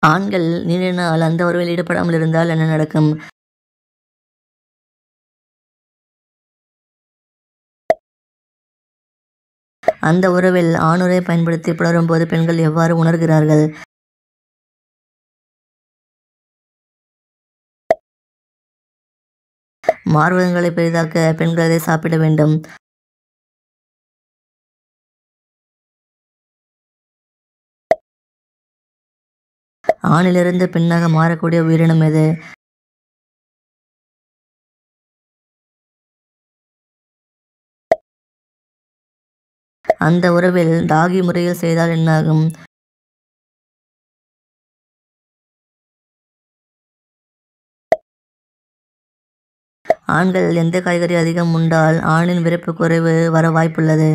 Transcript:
ஆண்கள் நீண்ட நாள் அந்த உறவில் ஈடுபடாமல் இருந்தால் என்ன நடக்கும்? அந்த உறவில் ஆணுறை பயன்படுத்தி புணரும்போது பெண்கள் எவ்வாறு உணர்கிறார்கள்? மார்பகங்களை பெரிதாக்க பெண்கள் எதை சாப்பிட வேண்டும்? ஆணிலிருந்து பெண்ணாக மாறக்கூடிய உயிரினம் எது? அந்த உறவில் டாகி முறையில் செய்தால் என்னாகும்? ஆண்கள் எந்த காய்கறி அதிகம் உண்டால் ஆணின் விரைப்பு குறைவு வர வாய்ப்புள்ளது?